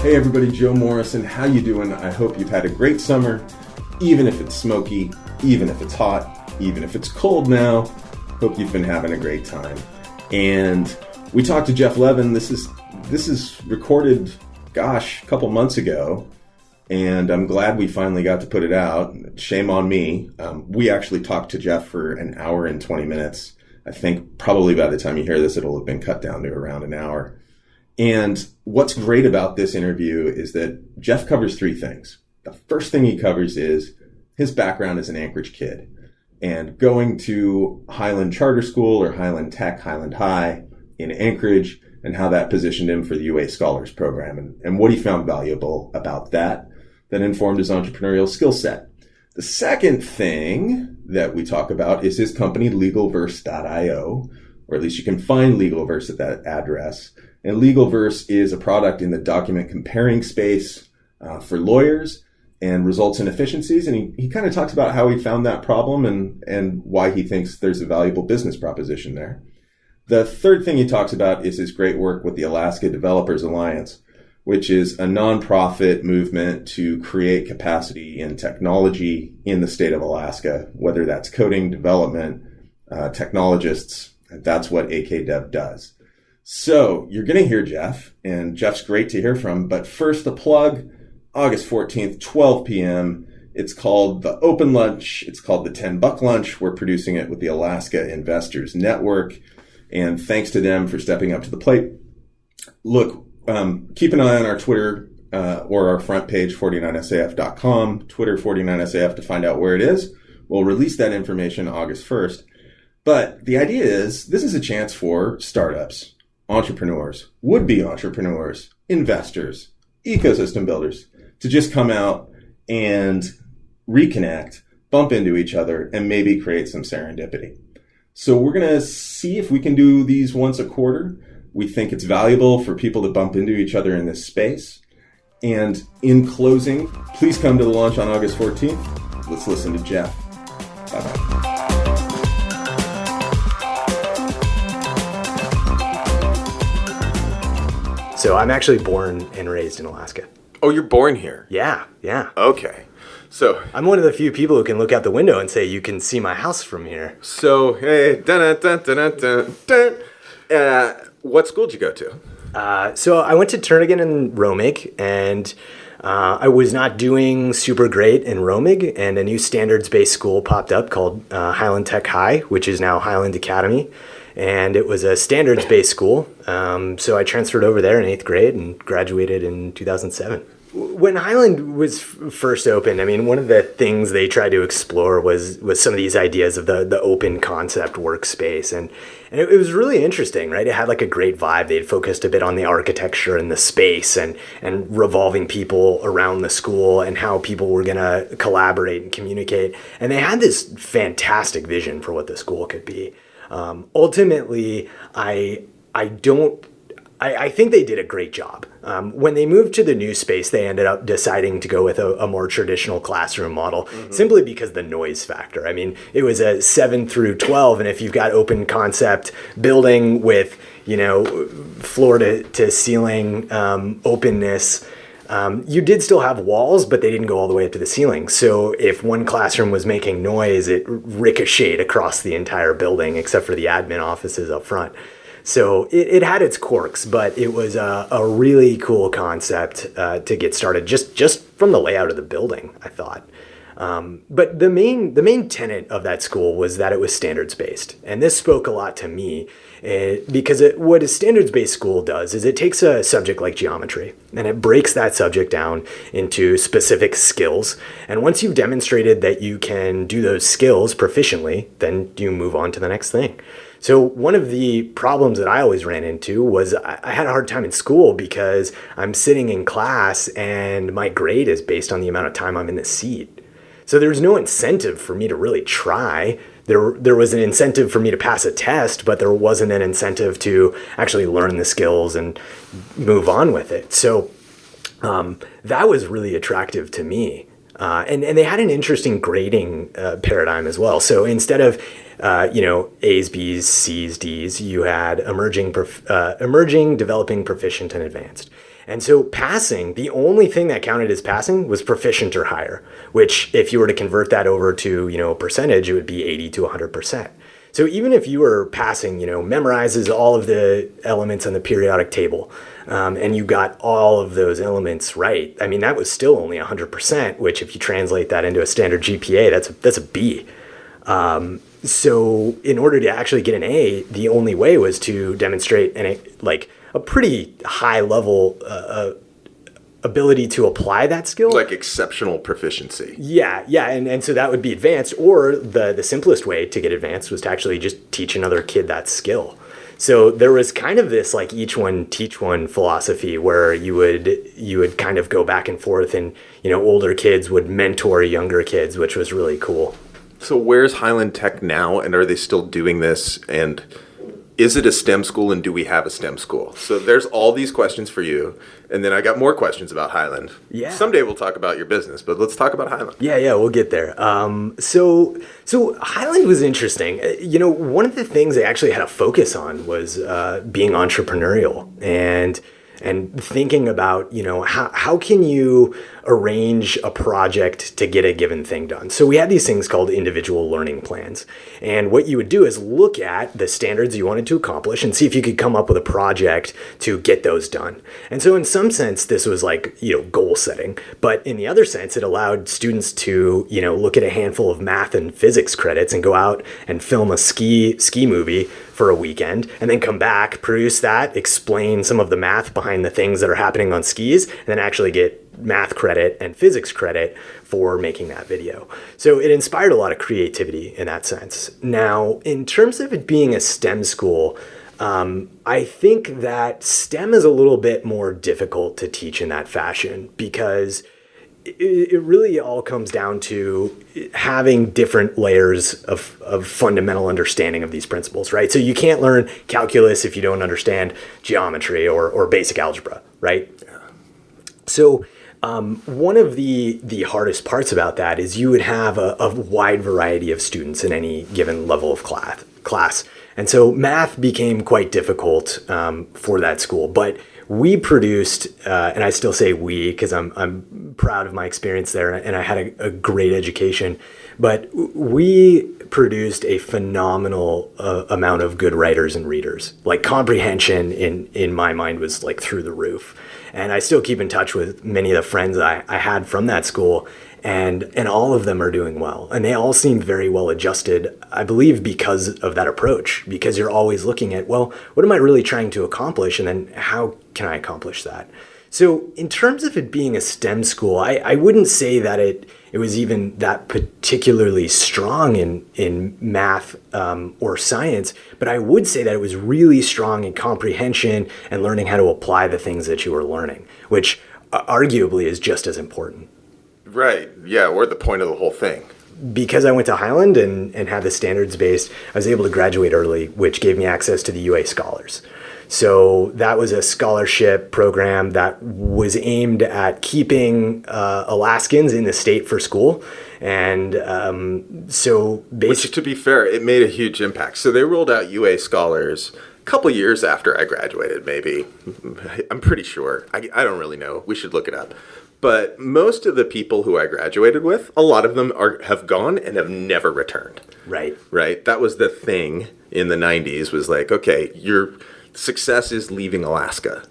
Hey everybody, Joe Morrison. How you doing? I hope you've had a great summer, even if it's smoky, even if it's hot, even if it's cold now. Hope you've been having a great time. And we talked to Jeff Levin. This is recorded, a couple months ago, and I'm glad we finally got to put it out. Shame on me. We actually talked to Jeff for an hour and 20 minutes. I think probably by the time you hear this, it'll have been cut down to around an hour. And what's great about this interview is that Jeff covers three things. The first thing he covers is his background as an Anchorage kid and going to Highland Charter School or Highland Tech, Highland High in Anchorage, and how that positioned him for the UA Scholars Program and what he found valuable about that informed his entrepreneurial skill set. The second thing that we talk about is his company, Legalverse.io, or at least you can find Legalverse at that address. And Legalverse is a product in the document comparing space for lawyers and results in efficiencies. And he kind of talks about how he found that problem and why he thinks there's a valuable business proposition there. The third thing he talks about is his great work with the Alaska Developers Alliance, which is a nonprofit movement to create capacity in technology in the state of Alaska, whether that's coding, development, technologists. That's what AKdev does. So you're going to hear Jeff, and Jeff's great to hear from. But first, the plug, August 14th, 12 p.m. It's called the Open Lunch. It's called the $10 Lunch. We're producing it with the Alaska Investors Network. And thanks to them for stepping up to the plate. Look, keep an eye on our Twitter or our front page, 49saf.com, Twitter 49saf, to find out where it is. We'll release that information August 1st. But the idea is this is a chance for startups, entrepreneurs, would-be entrepreneurs, investors, ecosystem builders to just come out and reconnect, bump into each other, and maybe create some serendipity. So we're going to see if we can do these once a quarter. We think it's valuable for people to bump into each other in this space. And in closing, please come to the launch on August 14th. Let's listen to Jeff. Bye-bye. So I'm actually born and raised in Alaska. Oh, you're born here? Yeah. Okay. So I'm one of the few people who can look out the window and say, you can see my house from here. So, hey, what school did you go to? So I went to Turnagain and Romig, and I was not doing super great in Romig, and a new standards-based school popped up called Highland Tech High, which is now Highland Academy. And it was a standards-based school, so I transferred over there in 8th grade and graduated in 2007. When Highland was first opened, I mean, one of the things they tried to explore was some of these ideas of the open concept workspace, and it was really interesting, right? It had like a great vibe. They'd focused a bit on the architecture and the space and revolving people around the school and how people were going to collaborate and communicate, and they had this fantastic vision for what the school could be. Ultimately, I think they did a great job. When they moved to the new space, they ended up deciding to go with a more traditional classroom model, simply because the noise factor. I mean, it was a 7 through 12, and if you've got open concept building with, floor to ceiling openness, you did still have walls, but they didn't go all the way up to the ceiling. So if one classroom was making noise, it ricocheted across the entire building, except for the admin offices up front. So it had its quirks, but it was a really cool concept to get started, just from the layout of the building, I thought. But the main tenet of that school was that it was standards-based. And this spoke a lot to me because what a standards-based school does is it takes a subject like geometry and it breaks that subject down into specific skills. And once you've demonstrated that you can do those skills proficiently, then you move on to the next thing. So one of the problems that I always ran into was I had a hard time in school because I'm sitting in class and my grade is based on the amount of time I'm in the seat. So there was no incentive for me to really try. There was an incentive for me to pass a test, but there wasn't an incentive to actually learn the skills and move on with it. So that was really attractive to me. And they had an interesting grading paradigm as well. So instead of A's, B's, C's, D's, you had emerging, developing, proficient, and advanced. And so passing, the only thing that counted as passing was proficient or higher, which if you were to convert that over to, a percentage, it would be 80 to 100%. So even if you were passing, memorizes all of the elements on the periodic table, and you got all of those elements right, I mean, that was still only 100%, which if you translate that into a standard GPA, that's a B. So in order to actually get an A, the only way was to demonstrate a pretty high level ability to apply that skill. Like exceptional proficiency. Yeah. And so that would be advanced, or the simplest way to get advanced was to actually just teach another kid that skill. So there was kind of this like each one teach one philosophy where you would kind of go back and forth, and older kids would mentor younger kids, which was really cool. So where's Highland Tech now, and are they still doing this? And is it a STEM school, and do we have a STEM school? So there's all these questions for you, and then I got more questions about Highland. Yeah. Someday we'll talk about your business, but let's talk about Highland. Yeah, we'll get there. So Highland was interesting. One of the things they actually had a focus on was being entrepreneurial and thinking about, how can you arrange a project to get a given thing done. So we had these things called individual learning plans. And what you would do is look at the standards you wanted to accomplish and see if you could come up with a project to get those done. And so in some sense, this was like, goal setting. But in the other sense, it allowed students to, look at a handful of math and physics credits and go out and film a ski movie for a weekend, and then come back, produce that, explain some of the math behind the things that are happening on skis, and then actually get math credit and physics credit for making that video. So it inspired a lot of creativity in that sense. Now, in terms of it being a STEM school, I think that STEM is a little bit more difficult to teach in that fashion, because it really all comes down to having different layers of fundamental understanding of these principles, right? So you can't learn calculus if you don't understand geometry or basic algebra, right? Yeah. So one of the hardest parts about that is you would have a wide variety of students in any given level of class. And so math became quite difficult for that school. But we produced, and I still say we because I'm proud of my experience there, and I had a great education, but we produced a phenomenal amount of good writers and readers. Like comprehension in my mind was like through the roof. And I still keep in touch with many of the friends I had from that school, and all of them are doing well. And they all seem very well adjusted, I believe, because of that approach, because you're always looking at, well, what am I really trying to accomplish? And then how can I accomplish that? So in terms of it being a STEM school, I wouldn't say that it was even that particularly strong in math or science, but I would say that it was really strong in comprehension and learning how to apply the things that you were learning, which arguably is just as important. Right. Yeah, we're at the point of the whole thing. Because I went to Highland and had the standards based, I was able to graduate early, which gave me access to the UA Scholars. So that was a scholarship program that was aimed at keeping Alaskans in the state for school. And so basically... Which, to be fair, it made a huge impact. So they rolled out UA Scholars a couple years after I graduated, maybe. I'm pretty sure. I don't really know. We should look it up. But most of the people who I graduated with, a lot of them have gone and have never returned. Right. Right? That was the thing in the 90s, was like, okay, your success is leaving Alaska.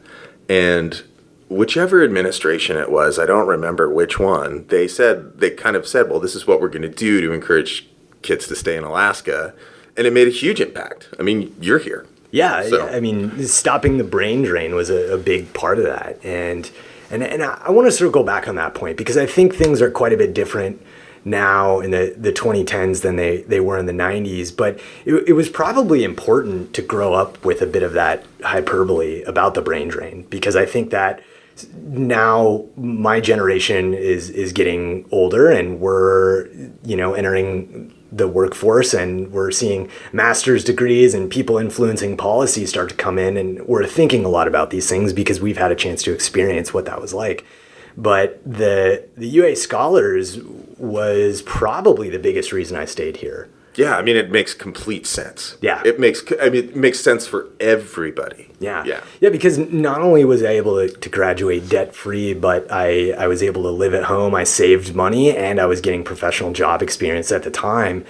And whichever administration it was, I don't remember which one, they kind of said, well, this is what we're going to do to encourage kids to stay in Alaska. And it made a huge impact. I mean, you're here. Yeah. So. I mean, stopping the brain drain was a big part of that. And I want to circle back on that point, because I think things are quite a bit different now in the 2010s than they were in the 90s. But it was probably important to grow up with a bit of that hyperbole about the brain drain, because I think that now my generation is getting older, and we're entering the workforce, and we're seeing master's degrees and people influencing policy start to come in, and we're thinking a lot about these things because we've had a chance to experience what that was like. But the UA Scholars was probably the biggest reason I stayed here. Yeah, I mean, it makes complete sense. Yeah. It makes sense for everybody. Yeah, because not only was I able to graduate debt-free, but I was able to live at home, I saved money, and I was getting professional job experience at the time.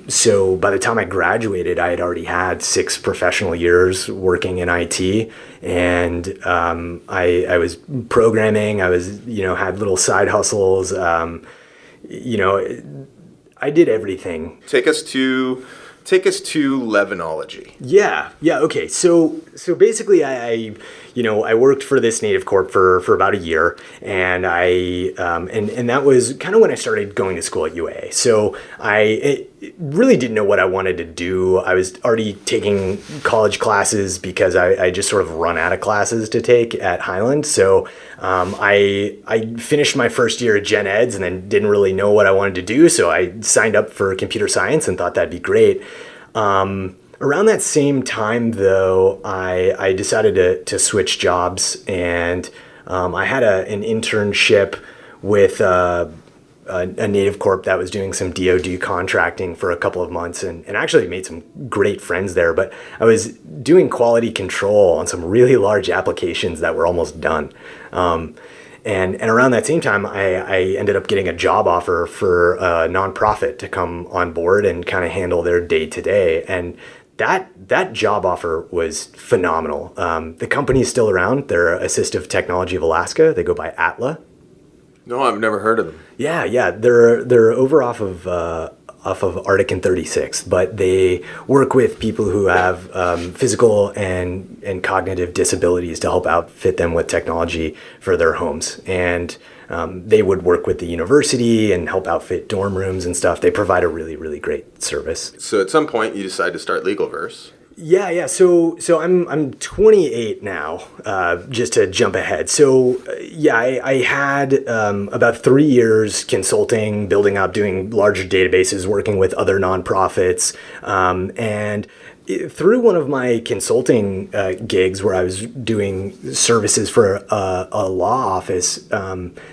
So by the time I graduated, I had already had 6 professional years working in IT, and I was programming, I was, had little side hustles, I did everything. Take us to Levinology. Yeah. Okay. So basically, I worked for this native corp for about a year, and and that was kind of when I started going to school at UA. So I really didn't know what I wanted to do. I was already taking college classes because I just sort of run out of classes to take at Highland. So I finished my first year at Gen Eds and then didn't really know what I wanted to do. So I signed up for computer science and thought that'd be great. Around that same time, though, I decided to switch jobs, and I had an internship with a native corp that was doing some DoD contracting for a couple of months, and actually made some great friends there. But I was doing quality control on some really large applications that were almost done. And around that same time, I ended up getting a job offer for a nonprofit to come on board and kind of handle their day-to-day. And that job offer was phenomenal. The company is still around. They're Assistive Technology of Alaska. They go by Atla. No, I've never heard of them. Yeah. They're over off of Arctic and 36th, but they work with people who have physical and cognitive disabilities to help outfit them with technology for their homes. And they would work with the university and help outfit dorm rooms and stuff. They provide a really, really great service. So at some point you decide to start Legalverse. Yeah. So I'm 28 now. Just to jump ahead. So I had about 3 years consulting, building up, doing larger databases, working with other nonprofits, and through one of my consulting gigs where I was doing services for a law office,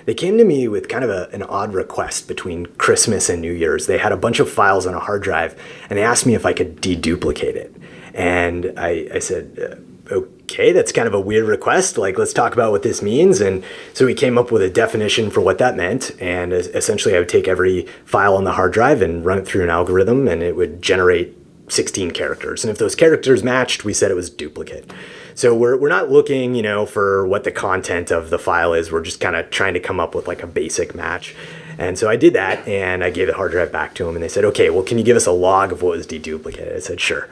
they came to me with kind of an odd request between Christmas and New Year's. They had a bunch of files on a hard drive, and they asked me if I could deduplicate it. And I said, okay, that's kind of a weird request. Like, let's talk about what this means. And so we came up with a definition for what that meant. And essentially, I would take every file on the hard drive and run it through an algorithm, and it would generate 16 characters. And if those characters matched, we said it was duplicate. So we're not looking, for what the content of the file is. We're just kind of trying to come up with like a basic match. And so I did that, and I gave the hard drive back to them, and they said, okay, well, can you give us a log of what was deduplicated? I said, sure.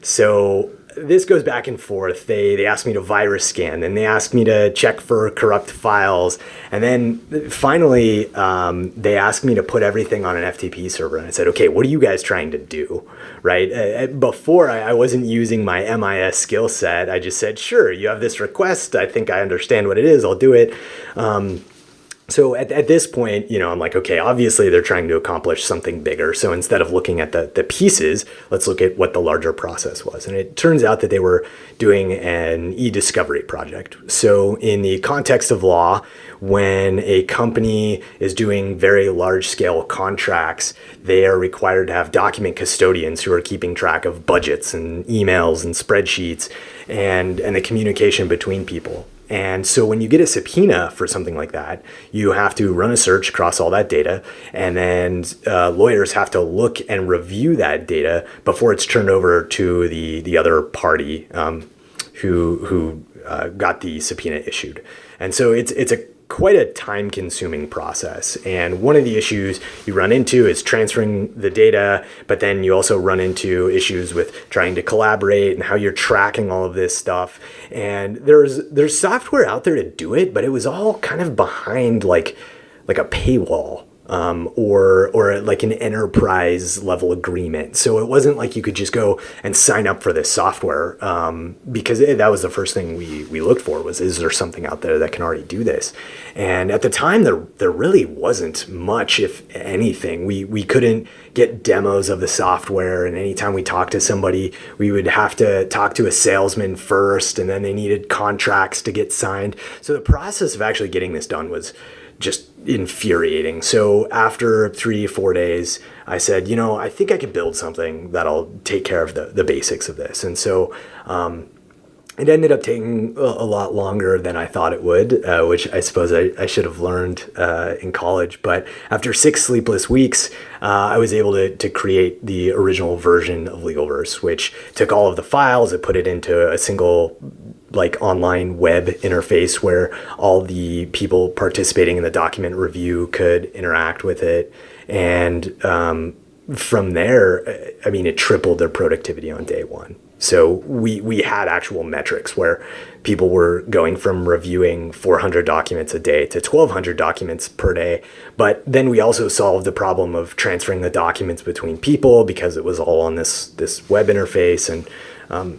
So this goes back and forth. They asked me to virus scan, then they asked me to check for corrupt files. And then finally, they asked me to put everything on an FTP server. And I said, okay, what are you guys trying to do? Right? Before, I wasn't using my MIS skill set. I just said, sure, you have this request. I think I understand what it is. I'll do it. So at this point, I'm like, okay, obviously they're trying to accomplish something bigger. So instead of looking at the pieces, let's look at what the larger process was. And it turns out that they were doing an e-discovery project. So in the context of law, when a company is doing very large scale contracts, they are required to have document custodians who are keeping track of budgets and emails and spreadsheets and the communication between people. And so when you get a subpoena for something like that, you have to run a search across all that data, and then lawyers have to look and review that data before it's turned over to the other party who got the subpoena issued. And so it's quite a time-consuming process. And one of the issues you run into is transferring the data, but then you also run into issues with trying to collaborate and how you're tracking all of this stuff. And there's software out there to do it, but it was all kind of behind like a paywall. Or like an enterprise level agreement. So it wasn't like you could just go and sign up for this software, because that was the first thing we looked for was, is there something out there that can already do this? And at the time, there really wasn't much, if anything. We couldn't get demos of the software, and anytime we talked to somebody, we would have to talk to a salesman first, and then they needed contracts to get signed. So the process of actually getting this done was just infuriating. So after 3 or 4 days, I said, I think I could build something that'll take care of the basics of this. And so it ended up taking a lot longer than I thought it would, which I suppose I should have learned in college. But after 6 sleepless weeks, I was able to create the original version of Legalverse, which took all of the files and put it into a single online web interface where all the people participating in the document review could interact with it. And from there, it tripled their productivity on day one. So we had actual metrics where people were going from reviewing 400 documents a day to 1,200 documents per day. But then we also solved the problem of transferring the documents between people because it was all on this web interface. And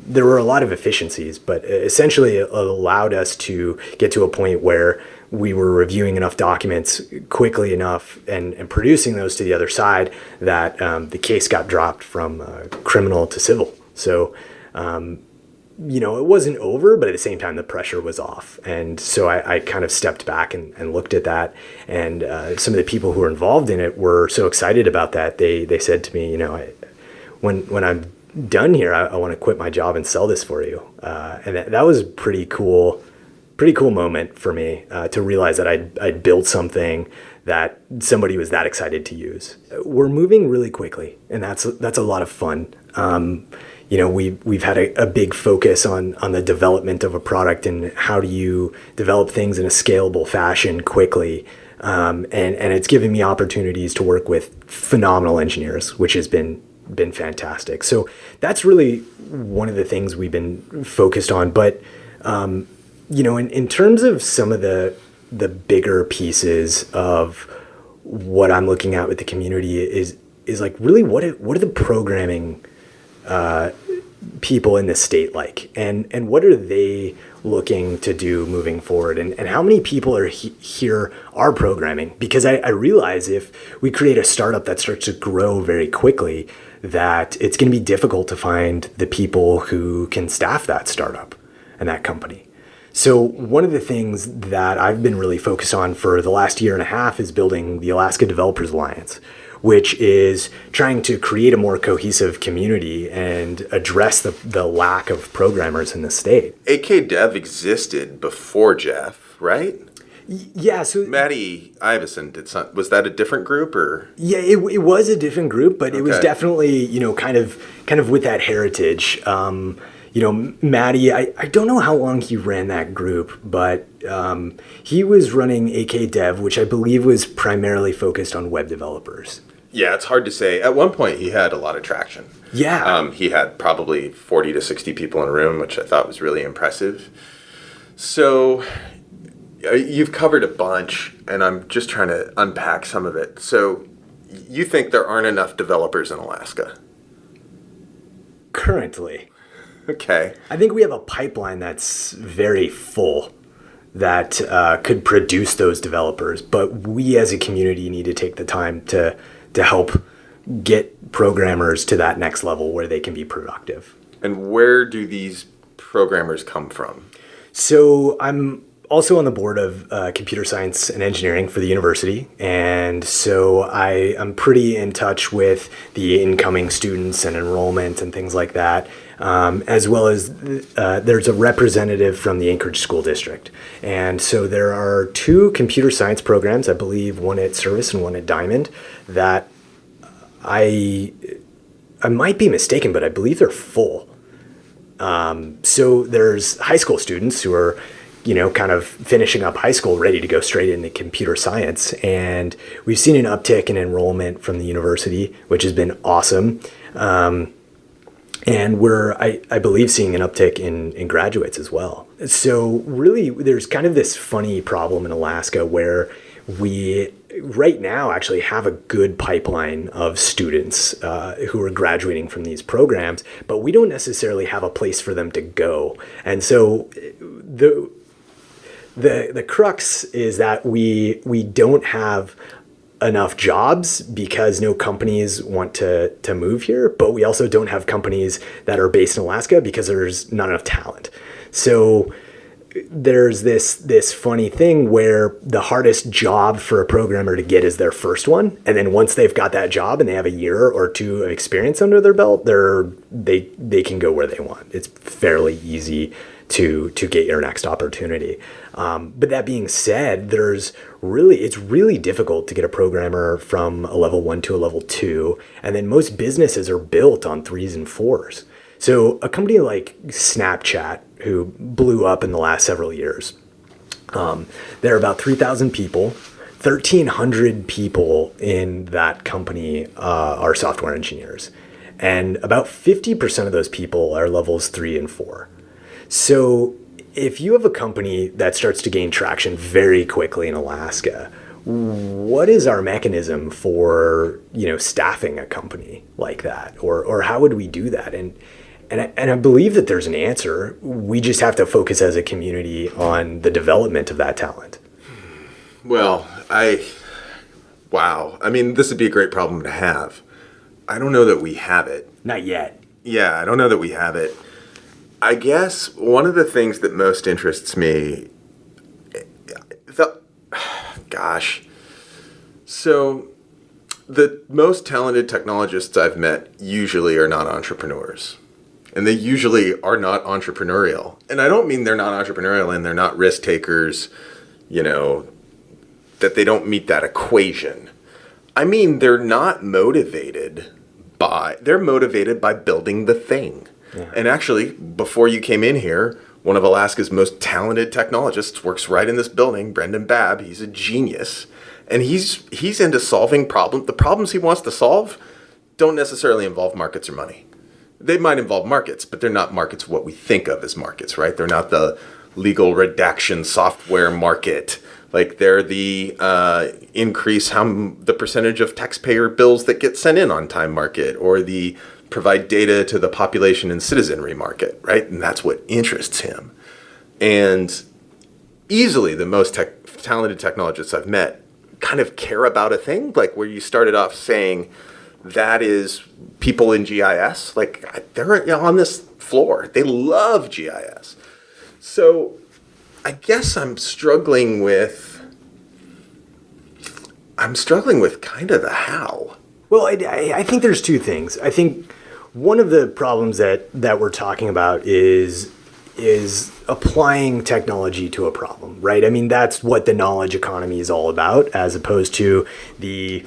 there were a lot of efficiencies, but essentially it allowed us to get to a point where we were reviewing enough documents quickly enough and producing those to the other side that the case got dropped from criminal to civil. So, it wasn't over, but at the same time, the pressure was off. And so I kind of stepped back and looked at that. And some of the people who were involved in it were so excited about that. They said to me, when I'm done here, I want to quit my job and sell this for you. And that was a pretty cool moment for me to realize that I'd built something that somebody was that excited to use. We're moving really quickly, and that's a lot of fun. We've had a big focus on the development of a product and how do you develop things in a scalable fashion quickly. And it's given me opportunities to work with phenomenal engineers, which has been fantastic. So that's really one of the things we've been focused on. But, in terms of some of the bigger pieces of what I'm looking at with the community is really what are the programming people in the state like, and what are they looking to do moving forward, and how many people are here are programming? Because I realize if we create a startup that starts to grow very quickly, that it's going to be difficult to find the people who can staff that startup and that company. So one of the things that I've been really focused on for the last year and a half is building the Alaska Developers Alliance, which is trying to create a more cohesive community and address the lack of programmers in the state. AKdev existed before Jeff, right? Yeah, so Maddie Iveson did some. Was that a different group, or? Yeah, it was a different group, but it was definitely kind of with that heritage. Maddie, I don't know how long he ran that group, but he was running AKdev, which I believe was primarily focused on web developers. Yeah, it's hard to say. At one point, he had a lot of traction. Yeah. He had probably 40 to 60 people in a room, which I thought was really impressive. So you've covered a bunch, and I'm just trying to unpack some of it. So you think there aren't enough developers in Alaska? Currently. Okay. I think we have a pipeline that's very full that could produce those developers, but we as a community need to take the time to help get programmers to that next level where they can be productive. And where do these programmers come from? So I'm also on the board of computer science and engineering for the university. And so I'm pretty in touch with the incoming students and enrollment and things like that, as well as there's a representative from the Anchorage School District. And so there are 2 computer science programs, I believe one at Service and one at Diamond, that I might be mistaken, but I believe they're full. So there's high school students who are kind of finishing up high school, ready to go straight into computer science. And we've seen an uptick in enrollment from the university, which has been awesome. And we're, I believe, seeing an uptick in graduates as well. So really, there's kind of this funny problem in Alaska where we right now actually have a good pipeline of students who are graduating from these programs, but we don't necessarily have a place for them to go. And so the crux is that we don't have enough jobs because no companies want to move here, but we also don't have companies that are based in Alaska because there's not enough talent. So there's this funny thing where the hardest job for a programmer to get is their first one, and then once they've got that job and they have a year or two of experience under their belt, they can go where they want. It's fairly easy to get your next opportunity. But that being said, it's really difficult to get a programmer from a level 1 to a level 2, and then most businesses are built on 3s and 4s. So a company like Snapchat, who blew up in the last several years, there are about 3,000 people. 1,300 people in that company are software engineers, and about 50% of those people are levels 3 and 4. So if you have a company that starts to gain traction very quickly in Alaska, what is our mechanism for, staffing a company like that? Or how would we do that? And I believe that there's an answer. We just have to focus as a community on the development of that talent. Well, wow. I mean, this would be a great problem to have. I don't know that we have it. Not yet. Yeah, I don't know that we have it. I guess one of the things that most interests me, so the most talented technologists I've met usually are not entrepreneurs. And they usually are not entrepreneurial. And I don't mean they're not entrepreneurial and they're not risk takers, that they don't meet that equation. I mean, they're motivated by building the thing. Yeah. And actually, before you came in here, one of Alaska's most talented technologists works right in this building, Brendan Babb. He's a genius. And he's into solving problems. The problems he wants to solve don't necessarily involve markets or money. They might involve markets, but they're not markets what we think of as markets, right? They're not the legal redaction software market. Like they're the increase the percentage of taxpayer bills that get sent in on time market, or the provide data to the population and citizenry market, right? And that's what interests him. And easily the most talented technologists I've met kind of care about a thing, like where you started off saying that is people in GIS, like they're on this floor. They love GIS. So I guess I'm struggling with kind of the how. Well, I think there's two things. I think one of the problems that we're talking about is applying technology to a problem, right? I mean, that's what the knowledge economy is all about, as opposed to the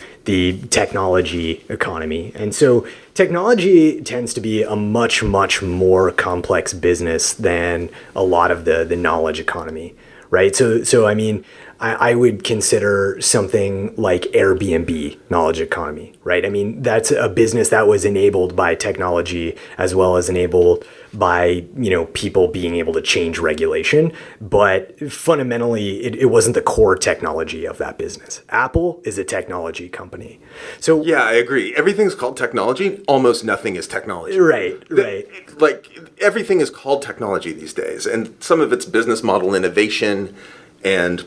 technology economy. And so technology tends to be a much, much more complex business than a lot of the knowledge economy, right? So I mean, I would consider something like Airbnb knowledge economy, right? I mean, that's a business that was enabled by technology as well as enabled by, people being able to change regulation. But fundamentally, it wasn't the core technology of that business. Apple is a technology company. So yeah, I agree. Everything's called technology. Almost nothing is technology. Right. Like everything is called technology these days. And some of it's business model innovation and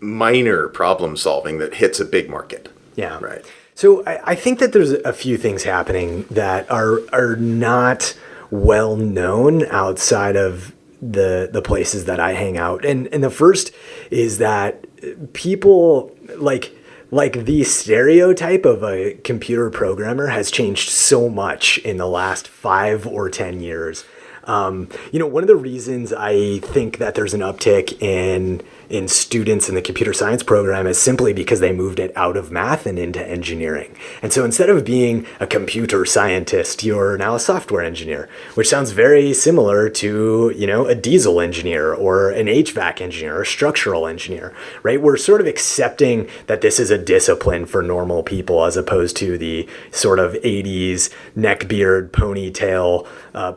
minor problem solving that hits a big market. Yeah. Right. So I think that there's a few things happening that are not well known outside of the places that I hang out. And the first is that people like the stereotype of a computer programmer has changed so much in the last 5 or 10 years. One of the reasons I think that there's an uptick in students in the computer science program is simply because they moved it out of math and into engineering. And so instead of being a computer scientist, you're now a software engineer, which sounds very similar to, a diesel engineer or an HVAC engineer or a structural engineer, right? We're sort of accepting that this is a discipline for normal people as opposed to the sort of 80s neckbeard ponytail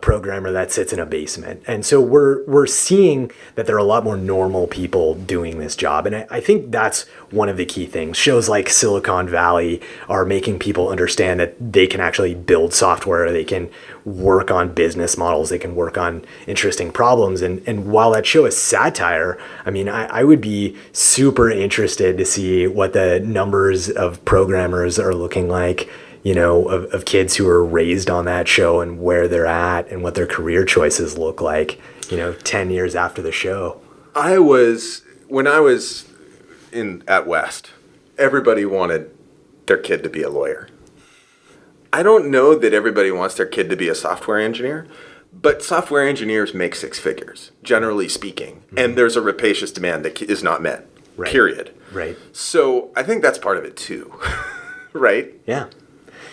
programmer that sits in a basement. And so we're seeing that there are a lot more normal people doing this job. And I think that's one of the key things. Shows like Silicon Valley are making people understand that they can actually build software, they can work on business models, they can work on interesting problems. And while that show is satire, I mean, I would be super interested to see what the numbers of programmers are looking like, of kids who are raised on that show and where they're at and what their career choices look like, 10 years after the show. When I was at West, everybody wanted their kid to be a lawyer. I don't know that everybody wants their kid to be a software engineer, but software engineers make six figures, generally speaking, and there's a rapacious demand that is not met, period. Right. So I think that's part of it too, right? Yeah.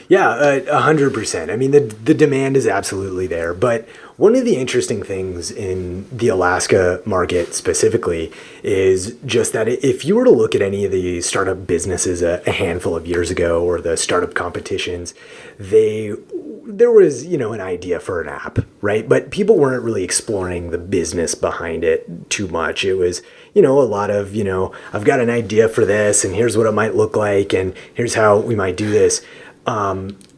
Yeah, 100%. I mean, the demand is absolutely there. But one of the interesting things in the Alaska market specifically is just that if you were to look at any of the startup businesses a handful of years ago or the startup competitions, there was, an idea for an app, right? But people weren't really exploring the business behind it too much. It was, a lot of, I've got an idea for this and here's what it might look like and here's how we might do this.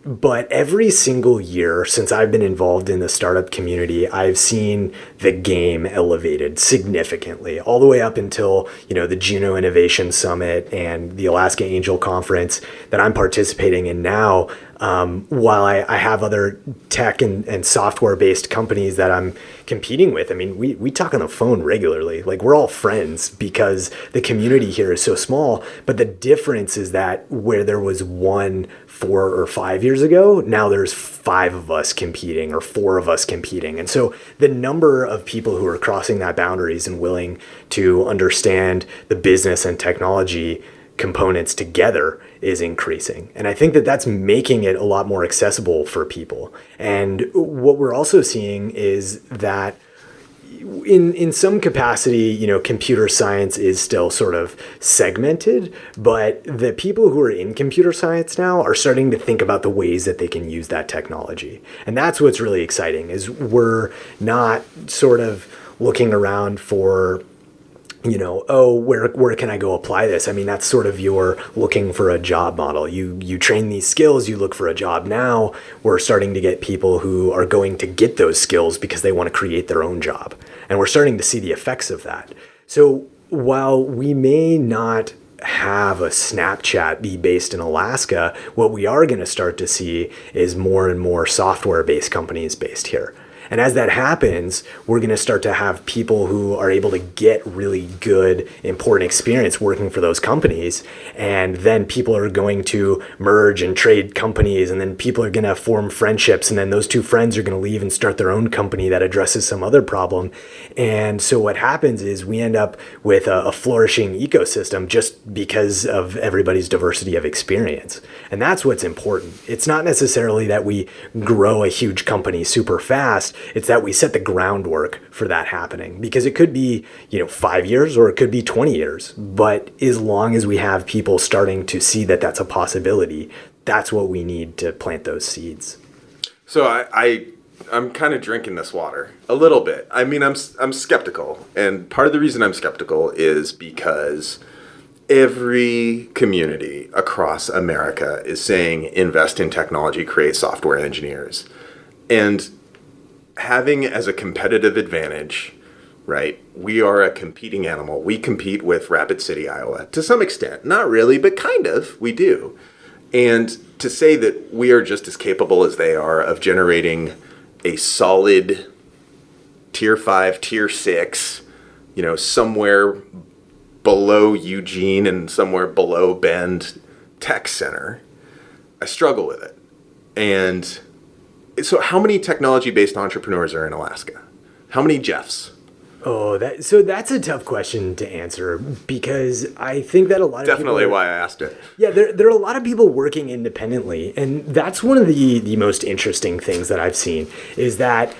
But every single year since I've been involved in the startup community, I've seen the game elevated significantly, all the way up until, the Juneau Innovation Summit and the Alaska Angel Conference that I'm participating in now. While I have other tech and software-based companies that I'm competing with, I mean, we talk on the phone regularly. Like, we're all friends because the community here is so small. But the difference is that where there was 4 or 5 years ago, now there's 5 of us competing or 4 of us competing. And so the number of people who are crossing that boundaries and willing to understand the business and technology components together is increasing. And I think that that's making it a lot more accessible for people. And what we're also seeing is that in some capacity, computer science is still sort of segmented, but the people who are in computer science now are starting to think about the ways that they can use that technology. And that's what's really exciting, is we're not sort of looking around for where can I go apply this? I mean, that's sort of your looking for a job model. You train these skills, you look for a job. Now we're starting to get people who are going to get those skills because they want to create their own job. And we're starting to see the effects of that. So while we may not have a Snapchat be based in Alaska, what we are going to start to see is more and more software-based companies based here. And as that happens, we're going to start to have people who are able to get really good, important experience working for those companies. And then people are going to merge and trade companies. And then people are going to form friendships. And then those 2 friends are going to leave and start their own company that addresses some other problem. And so what happens is we end up with a flourishing ecosystem just because of everybody's diversity of experience. And that's what's important. It's not necessarily that we grow a huge company super fast. It's that we set the groundwork for that happening, because it could be, 5 years or it could be 20 years. But as long as we have people starting to see that that's a possibility, that's what we need to plant those seeds. So I'm kind of drinking this water a little bit. I mean, I'm skeptical. And part of the reason I'm skeptical is because every community across America is saying invest in technology, create software engineers. And having as a competitive advantage, right, we are a competing animal. We compete with Rapid City, Iowa, to some extent. Not really, but kind of, we do. And to say that we are just as capable as they are of generating a solid tier 5, tier 6, somewhere below Eugene and somewhere below Bend tech center, I struggle with it. And so how many technology-based entrepreneurs are in Alaska? How many Jeffs? Oh, that's a tough question to answer, because I think that a lot of Definitely people why I asked it. Yeah, there are a lot of people working independently, and that's one of the most interesting things that I've seen, is that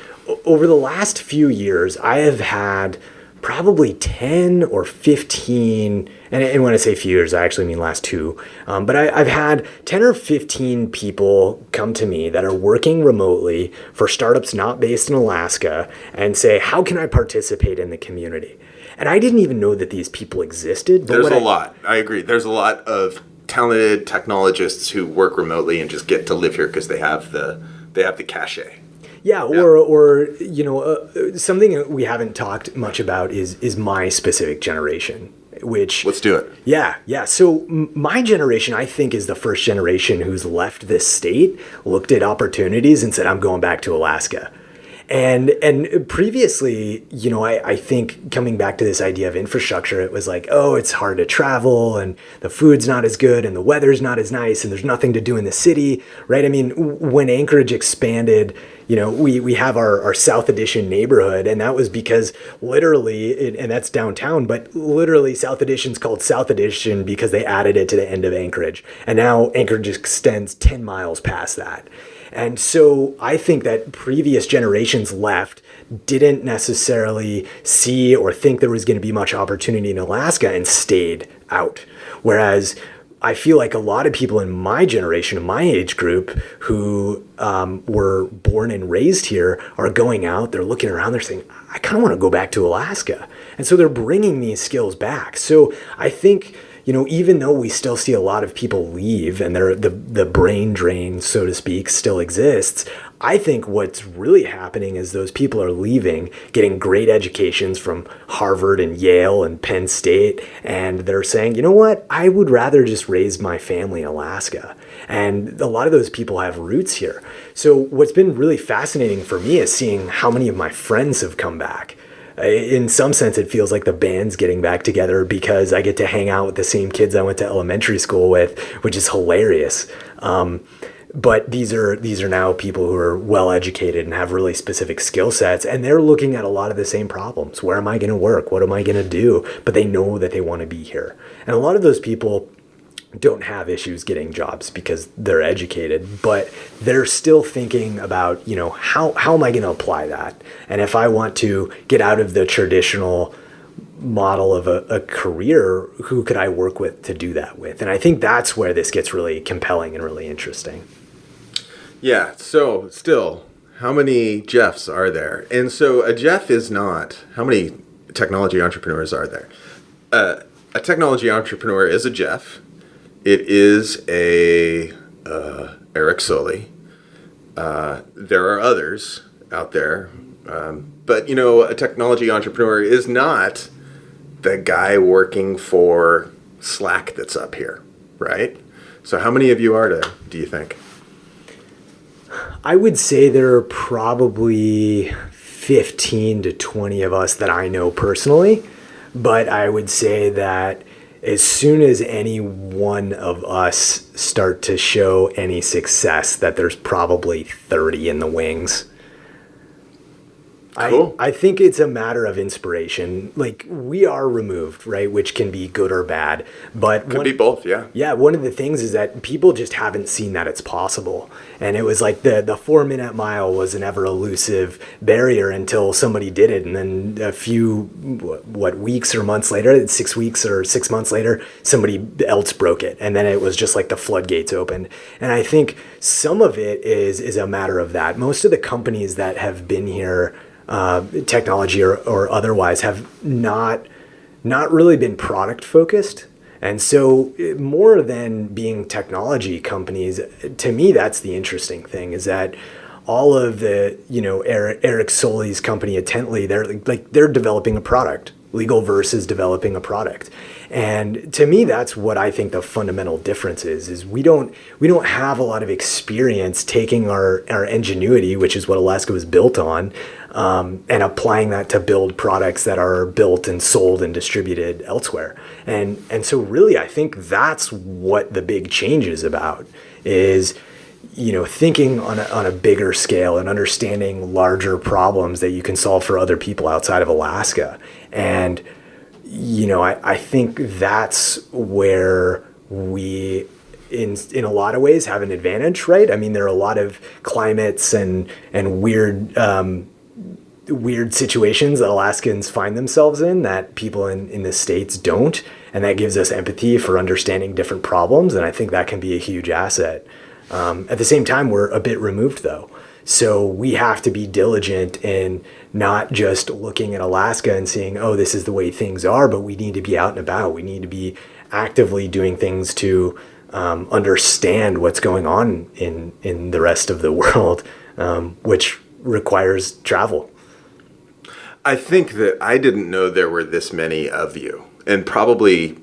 over the last few years, I have had probably 10 or 15, and when I say few years, I actually mean last 2, but I've had 10 or 15 people come to me that are working remotely for startups not based in Alaska and say, how can I participate in the community? And I didn't even know that these people existed. There's a lot. I agree. There's a lot of talented technologists who work remotely and just get to live here because they have the cachet. Yeah, or something that we haven't talked much about is my specific generation, which... Let's do it. Yeah. So my generation, I think, is the first generation who's left this state, looked at opportunities and said, I'm going back to Alaska. And previously, I think coming back to this idea of infrastructure, it was like, oh, it's hard to travel and the food's not as good and the weather's not as nice and there's nothing to do in the city, right? I mean, when Anchorage expanded, we have our South Edition neighborhood, and that was because literally, and that's downtown, but literally South Edition's called South Edition because they added it to the end of Anchorage. And now Anchorage extends 10 miles past that. And so I think that previous generations left didn't necessarily see or think there was going to be much opportunity in Alaska and stayed out. Whereas I feel like a lot of people in my generation, in my age group, who were born and raised here are going out, they're looking around, they're saying, I kind of want to go back to Alaska. And so they're bringing these skills back. So I think, even though we still see a lot of people leave and the brain drain, so to speak, still exists, I think what's really happening is those people are leaving, getting great educations from Harvard and Yale and Penn State, and they're saying, you know what, I would rather just raise my family in Alaska. And a lot of those people have roots here. So what's been really fascinating for me is seeing how many of my friends have come back. In some sense, it feels like the band's getting back together because I get to hang out with the same kids I went to elementary school with, which is hilarious. But these are now people who are well educated and have really specific skill sets, and they're looking at a lot of the same problems. Where am I going to work? What am I going to do? But they know that they want to be here. And a lot of those people don't have issues getting jobs because they're educated, but they're still thinking about, how am I going to apply that? And if I want to get out of the traditional model of a career, who could I work with to do that with? And I think that's where this gets really compelling and really interesting. Yeah, so still, how many Jeffs are there? And so a Jeff is not, how many technology entrepreneurs are there? A technology entrepreneur is a Jeff. It is a Eric Soley. There are others out there. But, a technology entrepreneur is not the guy working for Slack that's up here, right? So how many of you are there, do you think? I would say there are probably 15 to 20 of us that I know personally, but I would say that as soon as any one of us start to show any success, that there's probably 30 in the wings. Cool. I think it's a matter of inspiration. Like, we are removed, right? Which can be good or bad. But could be both, yeah. Yeah, one of the things is that people just haven't seen that it's possible. And it was like the 4-minute mile was an ever elusive barrier until somebody did it. And then a few, weeks or months later, 6 weeks or 6 months later, somebody else broke it. And then it was just like the floodgates opened. And I think some of it is a matter of that. Most of the companies that have been here, technology or otherwise, have not really been product focused. And so more than being technology companies, to me, that's the interesting thing, is that all of the, Eric Soley's company, Atently, they're developing a product. Legalverse is developing a product. And to me, that's what I think the fundamental difference is we don't have a lot of experience taking our ingenuity, which is what Alaska was built on, and applying that to build products that are built and sold and distributed elsewhere. And so really, I think that's what the big change is about, is thinking on a bigger scale and understanding larger problems that you can solve for other people outside of Alaska. And I think that's where we, in a lot of ways, have an advantage, right? I mean, there are a lot of climates and weird situations that Alaskans find themselves in that people in the States don't. And that gives us empathy for understanding different problems. And I think that can be a huge asset. At the same time, we're a bit removed, though. So we have to be diligent in not just looking at Alaska and seeing, oh, this is the way things are, but we need to be out and about. We need to be actively doing things to understand what's going on in the rest of the world, which requires travel. I think that I didn't know there were this many of you, and probably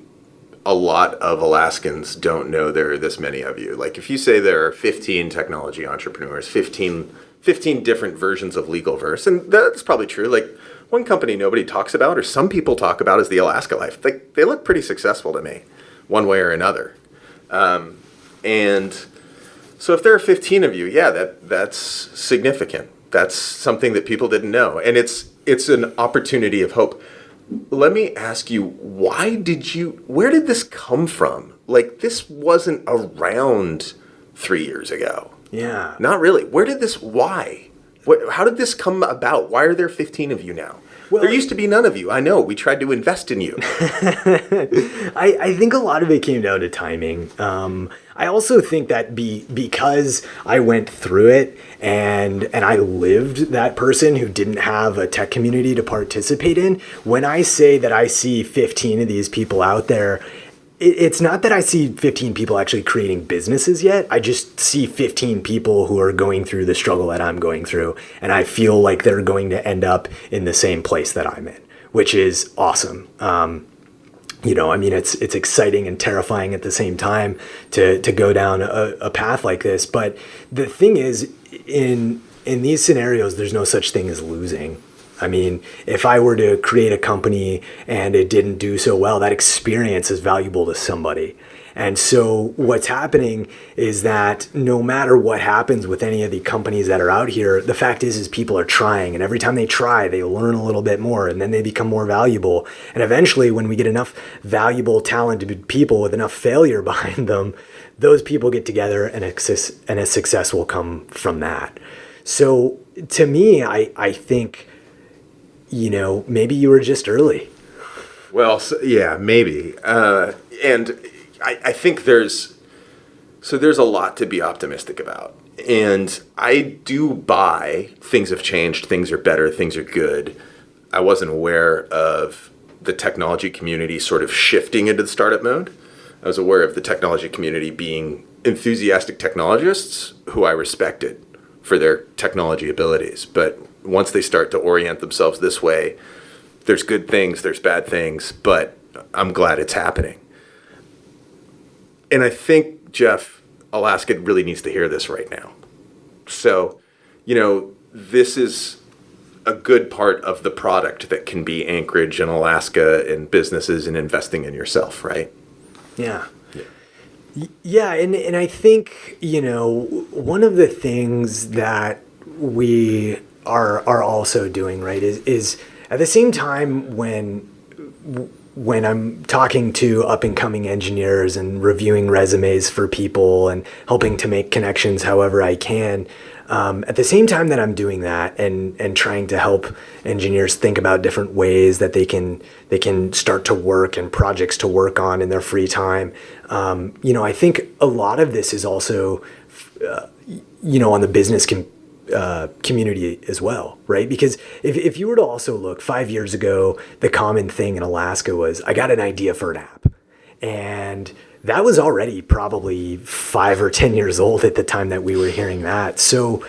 a lot of Alaskans don't know there are this many of you. Like, if you say there are 15 technology entrepreneurs, 15 15 different versions of Legalverse, and that's probably true. Like, one company nobody talks about, or some people talk about, is the Alaska Life. They look pretty successful to me, one way or another. And so if there are 15 of you, yeah, that's significant. That's something that people didn't know, and it's an opportunity of hope. Let me ask you, where did this come from? Like, this wasn't around 3 years ago. Yeah. Not really. Why? How did this come about? Why are there 15 of you now? Well, there used to be none of you. I know. We tried to invest in you. I think a lot of it came down to timing. I also think that because I went through it and I lived that person who didn't have a tech community to participate in, when I say that I see 15 of these people out there, it's not that I see 15 people actually creating businesses yet. I just see 15 people who are going through the struggle that I'm going through. And I feel like they're going to end up in the same place that I'm in, which is awesome. It's exciting and terrifying at the same time to go down a path like this. But the thing is, in these scenarios, there's no such thing as losing. I mean, if I were to create a company and it didn't do so well, that experience is valuable to somebody. And so what's happening is that no matter what happens with any of the companies that are out here, the fact is people are trying. And every time they try, they learn a little bit more, and then they become more valuable. And eventually, when we get enough valuable, talented people with enough failure behind them, those people get together and a success will come from that. So to me, I think, maybe you were just early. Well, yeah, maybe. And I think there's a lot to be optimistic about. And I do buy things have changed, things are better, things are good. I wasn't aware of the technology community sort of shifting into the startup mode. I was aware of the technology community being enthusiastic technologists who I respected for their technology abilities. But once they start to orient themselves this way, there's good things, there's bad things, but I'm glad it's happening. And I think, Jeff, Alaska really needs to hear this right now. So, this is a good part of the product that can be Anchorage and Alaska and businesses and investing in yourself, right? Yeah. Yeah, and I think, one of the things that we are also doing, right, is at the same time when I'm talking to up and coming engineers and reviewing resumes for people and helping to make connections however I can, at the same time that I'm doing that and trying to help engineers think about different ways that they can start to work and projects to work on in their free time, I think a lot of this is also, on the business community as well, right? Because if you were to also look 5 years ago, the common thing in Alaska was, I got an idea for an app. And that was already probably 5 or 10 years old at the time that we were hearing that. So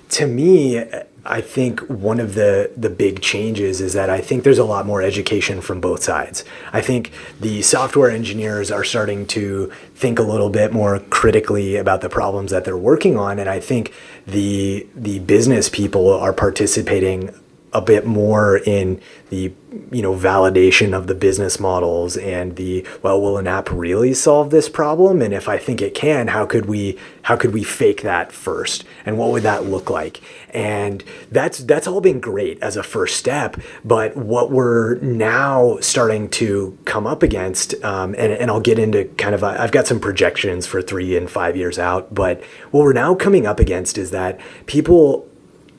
to me, I think one of the big changes is that I think there's a lot more education from both sides. I think the software engineers are starting to think a little bit more critically about the problems that they're working on. And I think the business people are participating a bit more in the validation of the business models and will an app really solve this problem? And if I think it can, how could we fake that first? And what would that look like? And that's all been great as a first step. But what we're now starting to come up against, and I'll get into I've got some projections for 3 and 5 years out, but what we're now coming up against is that people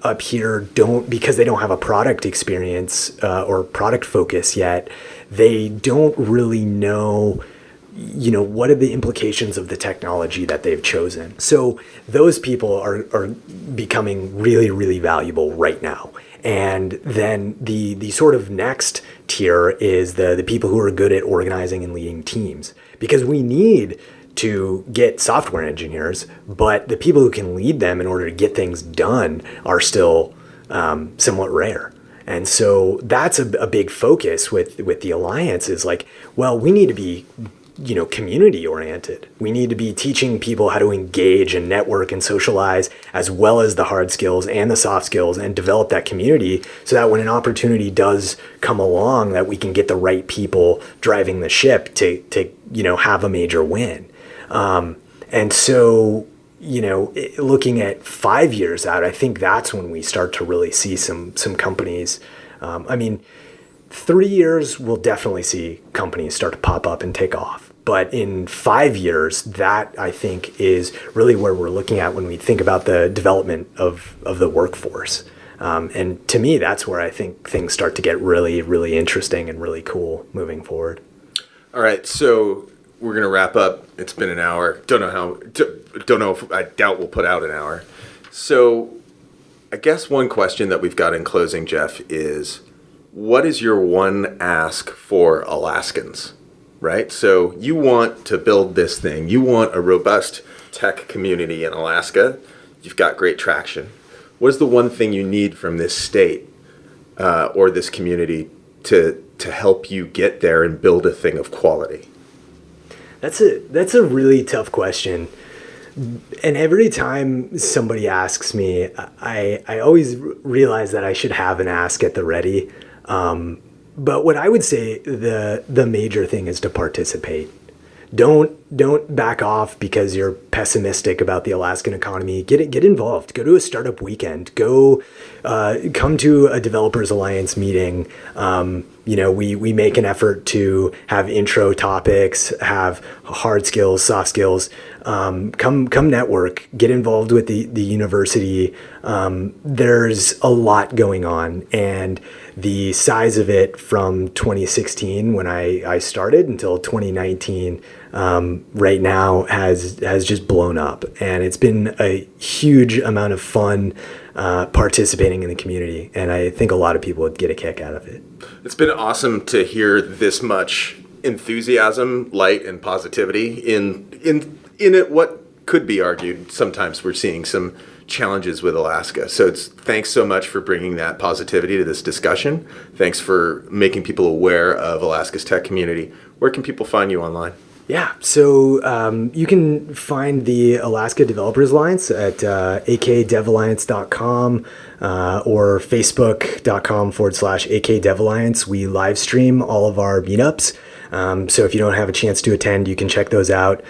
up here because they don't have a product experience or product focus yet, they don't really know what are the implications of the technology that they've chosen. So those people are becoming really, really valuable right now. And then the sort of next tier is the people who are good at organizing and leading teams, because we need to get software engineers, but the people who can lead them in order to get things done are still somewhat rare. And so that's a big focus with the Alliance is like, well, we need to be community oriented. We need to be teaching people how to engage and network and socialize, as well as the hard skills and the soft skills, and develop that community so that when an opportunity does come along, that we can get the right people driving the ship to have a major win. And so, looking at 5 years out, I think that's when we start to really see some companies. 3 years, we'll definitely see companies start to pop up and take off. But in 5 years, that I think is really where we're looking at when we think about the development of the workforce. And to me, that's where I think things start to get really, really interesting and really cool moving forward. All right, so we're going to wrap up. It's been an hour. Don't know if I doubt we'll put out an hour. So I guess one question that we've got in closing, Jeff, is what is your one ask for Alaskans, right? So you want to build this thing. You want a robust tech community in Alaska. You've got great traction. What is the one thing you need from this state or this community to help you get there and build a thing of quality? That's a really tough question. And every time somebody asks me, I always realize that I should have an ask at the ready. But what I would say the major thing is to participate. Don't back off because you're pessimistic about the Alaskan economy. Get involved. Go to a startup weekend. Go come to a Developers Alliance meeting. We make an effort to have intro topics, have hard skills, soft skills. Come network. Get involved with the university. There's a lot going on, and the size of it from 2016 when I started until 2019 right now has just blown up, and it's been a huge amount of fun participating in the community, and I think a lot of people would get a kick out of it. It's been awesome to hear this much enthusiasm, light, and positivity in it. What could be argued sometimes we're seeing some challenges with Alaska. So thanks so much for bringing that positivity to this discussion. Thanks for making people aware of Alaska's tech community. Where can people find you online? Yeah, so you can find the Alaska Developers Alliance at AKDevAlliance.com or Facebook.com/AKDevAlliance. We live stream all of our meetups. So if you don't have a chance to attend, you can check those out.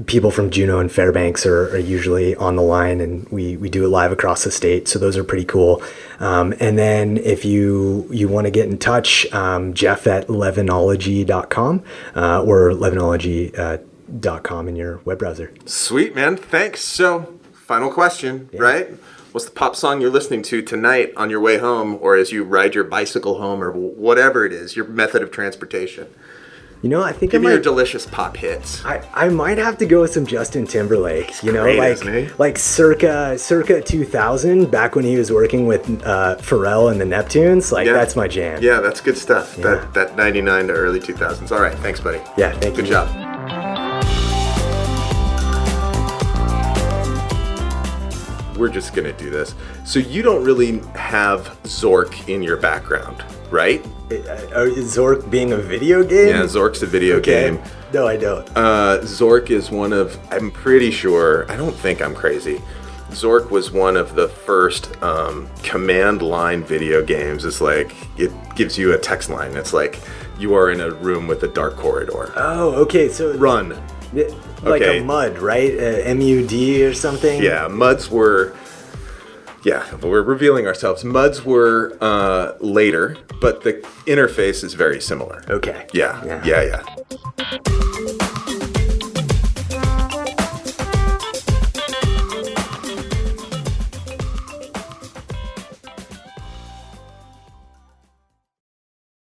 People from Juneau and Fairbanks are usually on the line, and we do it live across the state. So those are pretty cool. And then if you want to get in touch, Jeff at Levinology.com or Levinology.com in your web browser. Sweet, man. Thanks. So final question, right? What's the pop song you're listening to tonight on your way home, or as you ride your bicycle home, or whatever it is, your method of transportation? I think Give me your delicious pop hits. I might have to go with some Justin Timberlake. Great, like circa 2000, back when he was working with Pharrell and the Neptunes. That's my jam. Yeah, that's good stuff. Yeah. That 99 to early 2000s. All right, thanks, buddy. Yeah, thank you. Good job. We're just going to do this. So you don't really have Zork in your background, right? Is Zork being a video game? Yeah, Zork's a video game. No, I don't. Zork is one of, I'm pretty sure, I don't think I'm crazy. Zork was one of the first command line video games. It's like, it gives you a text line. It's like you are in a room with a dark corridor. Oh, okay. So Run. Like a MUD, right? MUD or something? Yeah, MUDs were... Yeah, we're revealing ourselves. MUDs were later, but the interface is very similar. Okay. Yeah.